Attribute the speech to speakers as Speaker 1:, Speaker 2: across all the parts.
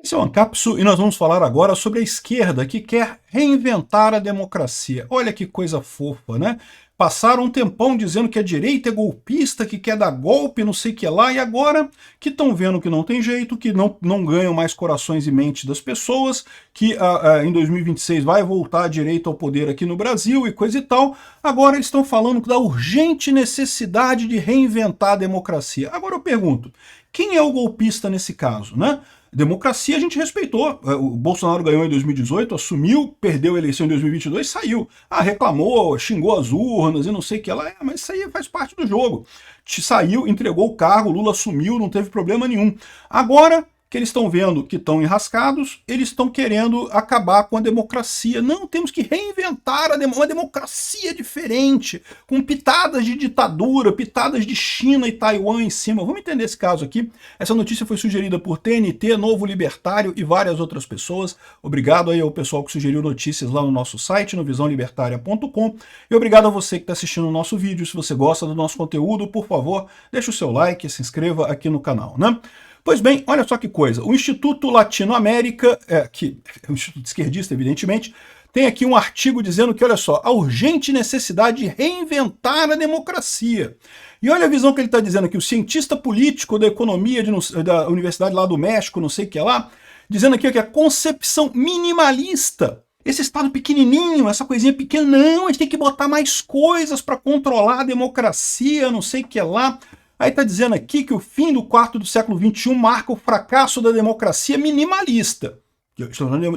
Speaker 1: Esse é o Ancapsu e nós vamos falar agora sobre a esquerda que quer reinventar a democracia. Olha que coisa fofa, né? Passaram um tempão dizendo que a direita é golpista, que quer dar golpe, não sei o que lá, e agora que estão vendo que não tem jeito, que não ganham mais corações e mentes das pessoas, que em 2026 vai voltar a direita ao poder aqui no Brasil e coisa e tal, agora eles estão falando da urgente necessidade de reinventar a democracia. Agora eu pergunto, quem é o golpista nesse caso, né? Democracia a gente respeitou. O Bolsonaro ganhou em 2018, assumiu, perdeu a eleição em 2022, saiu. Reclamou, xingou as urnas e não sei o que lá. Mas isso aí faz parte do jogo. Saiu, entregou o cargo, Lula assumiu, não teve problema nenhum. Agora que eles estão vendo que estão enrascados, eles estão querendo acabar com a democracia. Não, temos que reinventar uma democracia diferente, com pitadas de ditadura, pitadas de China e Taiwan em cima. Vamos entender esse caso aqui. Essa notícia foi sugerida por TNT, Novo Libertário e várias outras pessoas. Obrigado aí ao pessoal que sugeriu notícias lá no nosso site, no visãolibertaria.com. E obrigado a você que está assistindo o nonosso vídeo. Se você gosta do nosso conteúdo, por favor, deixe o seu like, se inscreva aqui no canal, né? Pois bem, olha só que coisa, o Instituto Latino-América, que é um instituto esquerdista, evidentemente, tem aqui um artigo dizendo que, olha só, a urgente necessidade de reinventar a democracia. E olha a visão que ele está dizendo aqui, o cientista político da economia da Universidade lá do México, não sei o que lá, dizendo aqui que a concepção minimalista, esse Estado pequenininho, essa coisinha pequena, não, a gente tem que botar mais coisas para controlar a democracia, não sei o que lá. Aí está dizendo aqui que o fim do quarto do século XXI marca o fracasso da democracia minimalista.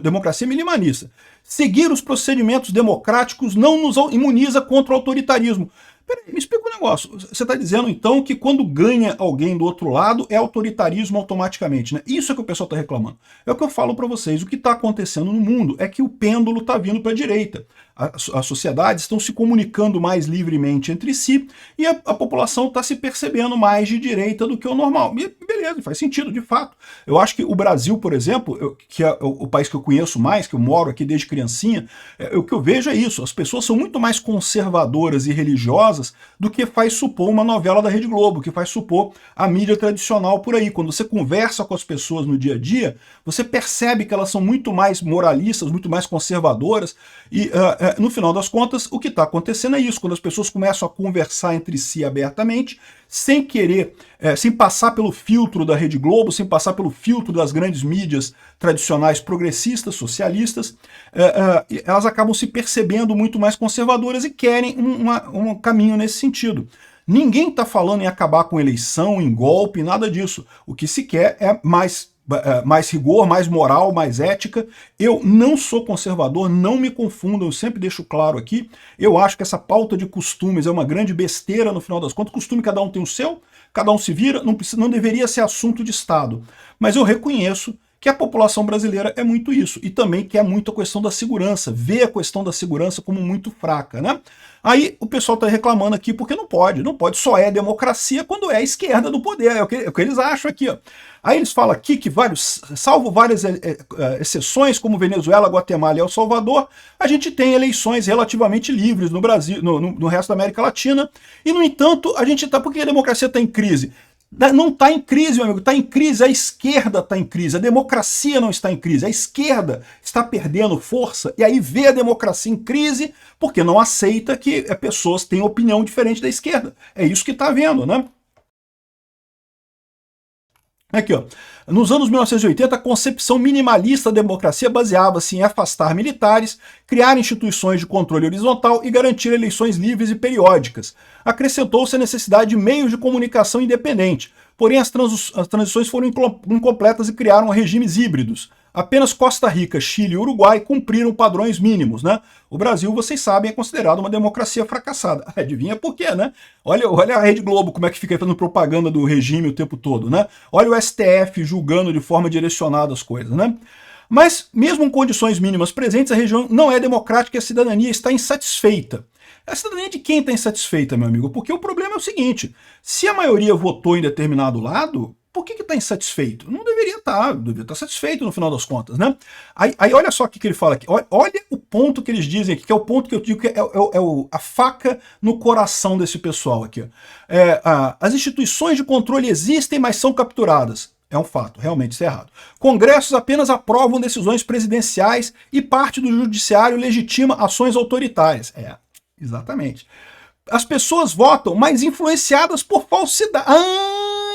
Speaker 1: Democracia minimalista. Seguir os procedimentos democráticos não nos imuniza contra o autoritarismo. Peraí, me explica um negócio. Você está dizendo, então, que quando ganha alguém do outro lado, é autoritarismo automaticamente, né? Isso é que o pessoal está reclamando. É o que eu falo para vocês. O que está acontecendo no mundo é que o pêndulo está vindo para a direita. As sociedades estão se comunicando mais livremente entre si e a população está se percebendo mais de direita do que o normal. E beleza, faz sentido, de fato. Eu acho que o Brasil, por exemplo, que é o país que eu conheço mais, que eu moro aqui desde criancinha, o que eu vejo é isso. As pessoas são muito mais conservadoras e religiosas do que faz supor uma novela da Rede Globo, que faz supor a mídia tradicional por aí. Quando você conversa com as pessoas no dia a dia, você percebe que elas são muito mais moralistas, muito mais conservadoras e no final das contas, o que está acontecendo é isso, quando as pessoas começam a conversar entre si abertamente, sem querer, sem passar pelo filtro da Rede Globo, sem passar pelo filtro das grandes mídias tradicionais progressistas, socialistas, elas acabam se percebendo muito mais conservadoras e querem um caminho nesse sentido. Ninguém está falando em acabar com eleição, em golpe, nada disso. O que se quer é mais rigor, mais moral, mais ética. Eu não sou conservador, não me confundam, eu sempre deixo claro aqui, eu acho que essa pauta de costumes é uma grande besteira no final das contas. Costume, cada um tem o seu, cada um se vira, não deveria ser assunto de Estado. Mas eu reconheço que a população brasileira é muito isso, e também que é muito a questão da segurança, vê a questão da segurança como muito fraca, né? Aí o pessoal está reclamando aqui porque não pode, só é democracia quando é a esquerda do poder, é o que eles acham aqui, ó. Aí eles falam aqui que salvo várias exceções, como Venezuela, Guatemala e El Salvador, a gente tem eleições relativamente livres no Brasil, no resto da América Latina, e no entanto, por que a democracia está em crise? Não está em crise, meu amigo, está em crise, a esquerda está em crise, a democracia não está em crise, a esquerda está perdendo força e aí vê a democracia em crise porque não aceita que pessoas tenham opinião diferente da esquerda. É isso que está vendo, né? Aqui, ó. Nos anos 1980, a concepção minimalista da democracia baseava-se em afastar militares, criar instituições de controle horizontal e garantir eleições livres e periódicas. Acrescentou-se a necessidade de meios de comunicação independente, porém as transições foram incompletas e criaram regimes híbridos. Apenas Costa Rica, Chile e Uruguai cumpriram padrões mínimos, né? O Brasil, vocês sabem, é considerado uma democracia fracassada. Adivinha por quê, né? Olha a Rede Globo, como é que fica fazendo propaganda do regime o tempo todo, né? Olha o STF julgando de forma direcionada as coisas, né? Mas, mesmo com condições mínimas presentes, a região não é democrática e a cidadania está insatisfeita. A cidadania de quem está insatisfeita, meu amigo? Porque o problema é o seguinte, se a maioria votou em determinado lado, por que está insatisfeito? Não deveria estar, deveria estar satisfeito no final das contas, né? Aí olha só o que ele fala aqui, olha o ponto que eles dizem aqui, que é o ponto que eu digo que a faca no coração desse pessoal aqui. As instituições de controle existem, mas são capturadas. É um fato, realmente isso é errado. Congressos apenas aprovam decisões presidenciais e parte do judiciário legitima ações autoritárias. Exatamente. As pessoas votam, mas influenciadas por falsidade.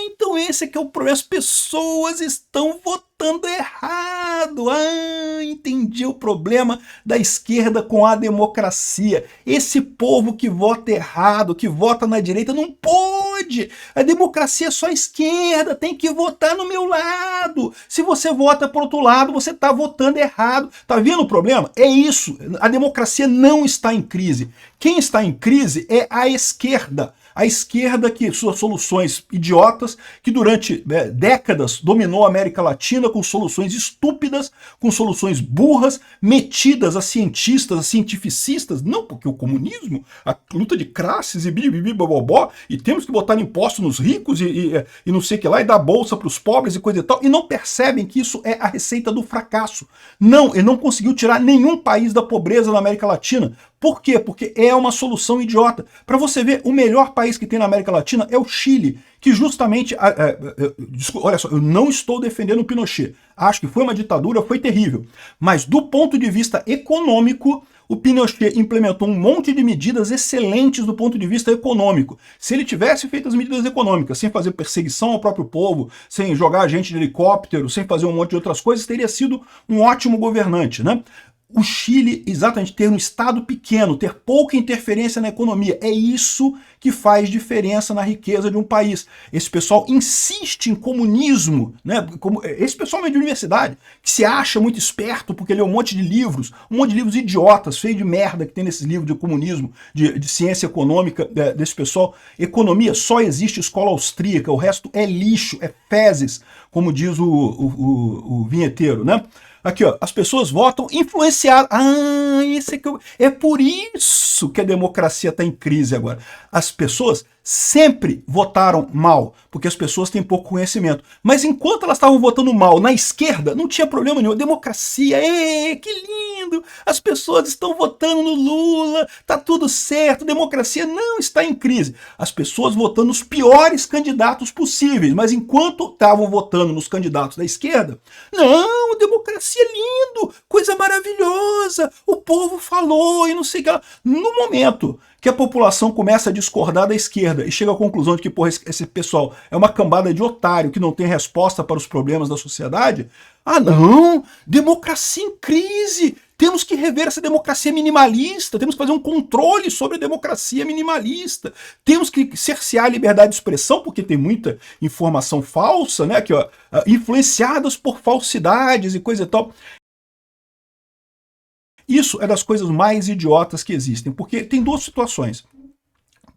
Speaker 1: Então esse é que é o problema. As pessoas estão votando errado. Entendi o problema da esquerda com a democracia. Esse povo que vota errado, que vota na direita, não pode. A democracia é só a esquerda, tem que votar no meu lado. Se você vota por outro lado, você está votando errado. Tá vendo o problema? É isso. A democracia não está em crise. Quem está em crise é a esquerda. A esquerda, que suas soluções idiotas, que durante décadas dominou a América Latina com soluções estúpidas, com soluções burras, metidas a cientistas, a cientificistas, não, porque o comunismo, a luta de classes e bibibibobobó, e temos que botar imposto nos ricos e não sei o que lá, e dar bolsa para os pobres e coisa e tal, e não percebem que isso é a receita do fracasso. Não, ele não conseguiu tirar nenhum país da pobreza na América Latina. Por quê? Porque é uma solução idiota. Para você ver, o melhor país que tem na América Latina é o Chile, que justamente... olha só, eu não estou defendendo o Pinochet. Acho que foi uma ditadura, foi terrível. Mas do ponto de vista econômico, o Pinochet implementou um monte de medidas excelentes do ponto de vista econômico. Se ele tivesse feito as medidas econômicas, sem fazer perseguição ao próprio povo, sem jogar gente de helicóptero, sem fazer um monte de outras coisas, teria sido um ótimo governante, né? O Chile, exatamente, ter um Estado pequeno, ter pouca interferência na economia, é isso que faz diferença na riqueza de um país. Esse pessoal insiste em comunismo, né? Esse pessoal meio de universidade, que se acha muito esperto porque lê um monte de livros idiotas, feio de merda que tem nesses livros de comunismo, de ciência econômica desse pessoal. Economia, só existe escola austríaca, o resto é lixo, é fezes, como diz o vinheteiro, né? Aqui, ó, as pessoas votam influenciadas. Esse é que é por isso que a democracia está em crise agora. As pessoas sempre votaram mal, porque as pessoas têm pouco conhecimento. Mas enquanto elas estavam votando mal na esquerda, não tinha problema nenhum. Democracia, que lindo! As pessoas estão votando no Lula, tá tudo certo, democracia não está em crise. As pessoas votando nos piores candidatos possíveis, mas enquanto estavam votando nos candidatos da esquerda, não, democracia é lindo, coisa maravilhosa, o povo falou e não sei o que lá. No momento que a população começa a discordar da esquerda e chega à conclusão de que porra, esse pessoal é uma cambada de otário que não tem resposta para os problemas da sociedade, não, democracia em crise, temos que rever essa democracia minimalista, temos que fazer um controle sobre a democracia minimalista, temos que cercear a liberdade de expressão, porque tem muita informação falsa, né, aqui, ó, influenciadas por falsidades e coisa e tal. Isso é das coisas mais idiotas que existem, porque tem duas situações.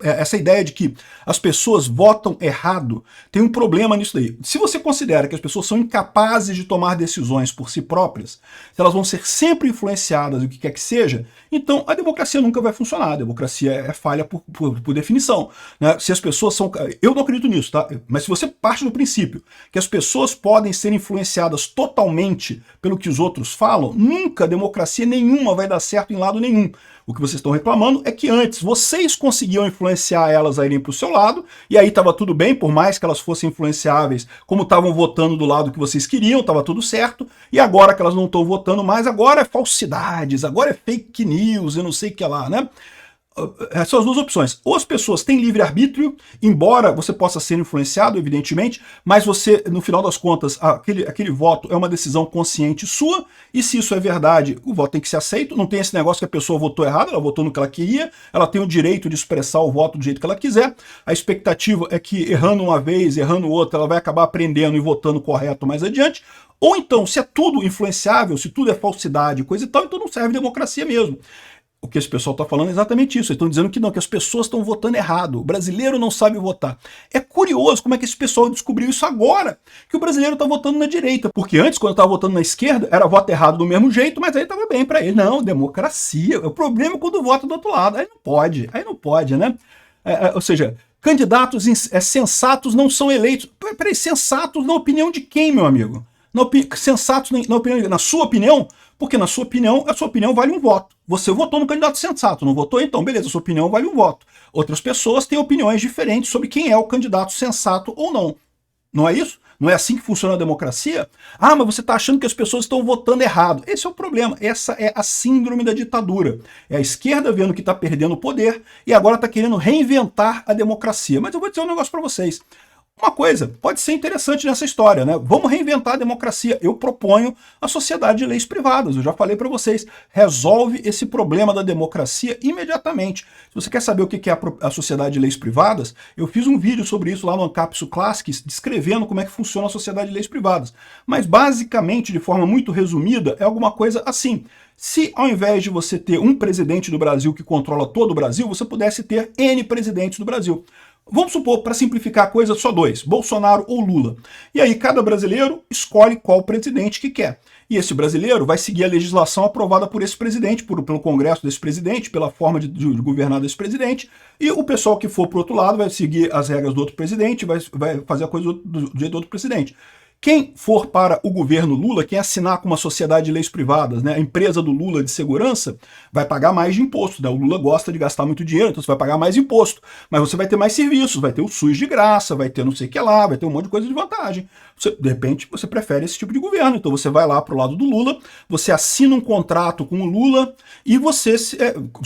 Speaker 1: Essa ideia de que as pessoas votam errado, tem um problema nisso daí. Se você considera que as pessoas são incapazes de tomar decisões por si próprias, se elas vão ser sempre influenciadas, o que quer que seja, então a democracia nunca vai funcionar. A democracia é falha por definição, né? Se as pessoas são... Eu não acredito nisso, tá? Mas se você parte do princípio que as pessoas podem ser influenciadas totalmente pelo que os outros falam, nunca democracia nenhuma vai dar certo em lado nenhum. O que vocês estão reclamando é que antes vocês conseguiam influenciar elas a irem para o seu lado, e aí estava tudo bem, por mais que elas fossem influenciáveis, como estavam votando do lado que vocês queriam, estava tudo certo, e agora que elas não estão votando mais, agora é falsidades, agora é fake news, eu não sei o que lá, né? Essas são as duas opções. Ou as pessoas têm livre-arbítrio, embora você possa ser influenciado, evidentemente, mas você, no final das contas, aquele voto é uma decisão consciente sua, e se isso é verdade, o voto tem que ser aceito, não tem esse negócio que a pessoa votou errado, ela votou no que ela queria, ela tem o direito de expressar o voto do jeito que ela quiser, a expectativa é que errando uma vez, errando outra, ela vai acabar aprendendo e votando correto mais adiante, ou então, se é tudo influenciável, se tudo é falsidade, coisa e tal, então não serve democracia mesmo. O que esse pessoal está falando é exatamente isso. Eles estão dizendo que não, que as pessoas estão votando errado. O brasileiro não sabe votar. É curioso como é que esse pessoal descobriu isso agora, que o brasileiro está votando na direita. Porque antes, quando estava votando na esquerda, era voto errado do mesmo jeito, mas aí estava bem para ele. Não, democracia. O problema é quando vota do outro lado. Aí não pode, né? Ou seja, candidatos sensatos não são eleitos. Peraí, sensatos na opinião de quem, meu amigo? Sensatos na sua opinião? Porque na sua opinião, a sua opinião vale um voto. Você votou no candidato sensato, não votou? Então, beleza, a sua opinião vale um voto. Outras pessoas têm opiniões diferentes sobre quem é o candidato sensato ou não. Não é isso? Não é assim que funciona a democracia? Ah, mas você está achando que as pessoas estão votando errado. Esse é o problema. Essa é a síndrome da ditadura. É a esquerda vendo que está perdendo o poder e agora está querendo reinventar a democracia. Mas eu vou dizer um negócio para vocês. Uma coisa pode ser interessante nessa história, né? Vamos reinventar a democracia. Eu proponho a sociedade de leis privadas. Eu já falei para vocês. Resolve esse problema da democracia imediatamente. Se você quer saber o que é a sociedade de leis privadas, eu fiz um vídeo sobre isso lá no Ancapsu Classics, descrevendo como é que funciona a sociedade de leis privadas. Mas basicamente, de forma muito resumida, é alguma coisa assim. Se ao invés de você ter um presidente do Brasil que controla todo o Brasil, você pudesse ter N presidentes do Brasil. Vamos supor, para simplificar a coisa, só dois, Bolsonaro ou Lula. E aí cada brasileiro escolhe qual presidente que quer. E esse brasileiro vai seguir a legislação aprovada por esse presidente, pelo Congresso desse presidente, pela forma de governar desse presidente, e o pessoal que for para o outro lado vai seguir as regras do outro presidente, vai fazer a coisa do jeito do outro presidente. Quem for para o governo Lula, quem assinar com uma sociedade de leis privadas, né, a empresa do Lula de segurança, vai pagar mais de imposto. Né? O Lula gosta de gastar muito dinheiro, então você vai pagar mais imposto. Mas você vai ter mais serviços, vai ter o SUS de graça, vai ter não sei o que lá, vai ter um monte de coisa de vantagem. De repente, você prefere esse tipo de governo. Então você vai lá para o lado do Lula, você assina um contrato com o Lula e você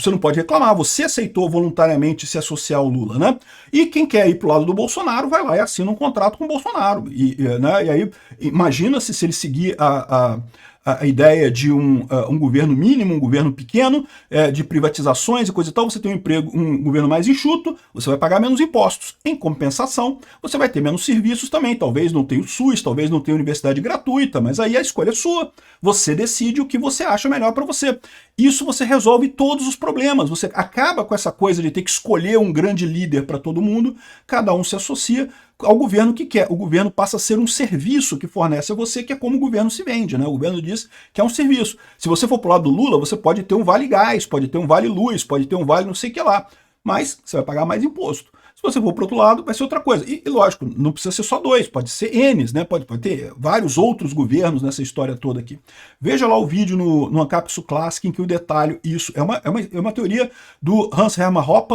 Speaker 1: não pode reclamar, você aceitou voluntariamente se associar ao Lula. Né? E quem quer ir para o lado do Bolsonaro, vai lá e assina um contrato com o Bolsonaro. Né? E aí, imagina-se se ele seguir a ideia de um governo mínimo, um governo pequeno, de privatizações e coisa e tal, você tem um governo mais enxuto, você vai pagar menos impostos. Em compensação, você vai ter menos serviços também. Talvez não tenha o SUS, talvez não tenha universidade gratuita, mas aí a escolha é sua. Você decide o que você acha melhor para você. Isso você resolve todos os problemas. Você acaba com essa coisa de ter que escolher um grande líder para todo mundo, cada um se associa ao governo que quer. O governo passa a ser um serviço que fornece a você, que é como o governo se vende, né? O governo diz que é um serviço. Se você for pro lado do Lula, você pode ter um vale gás, pode ter um vale luz, pode ter um vale não sei o que lá, mas você vai pagar mais imposto. Se você for para outro lado, vai ser outra coisa. E lógico, não precisa ser só dois, pode ser N's, né? Pode ter vários outros governos nessa história toda aqui. Veja lá o vídeo no Ancapsu Classic em que eu detalho isso. É uma teoria do Hans Hermann Hoppe,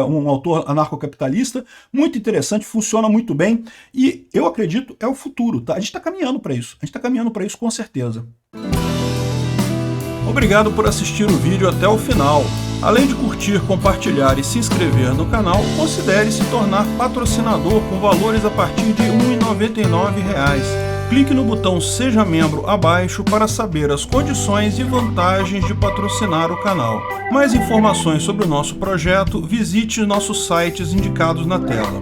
Speaker 1: um autor anarcocapitalista, muito interessante, funciona muito bem e eu acredito é o futuro, tá? A gente está caminhando para isso. A gente está caminhando para isso com certeza. Obrigado por assistir o vídeo até o final. Além de curtir, compartilhar e se inscrever no canal, considere se tornar patrocinador com valores a partir de R$ 1,99. Clique no botão Seja Membro abaixo para saber as condições e vantagens de patrocinar o canal. Mais informações sobre o nosso projeto, visite nossos sites indicados na tela.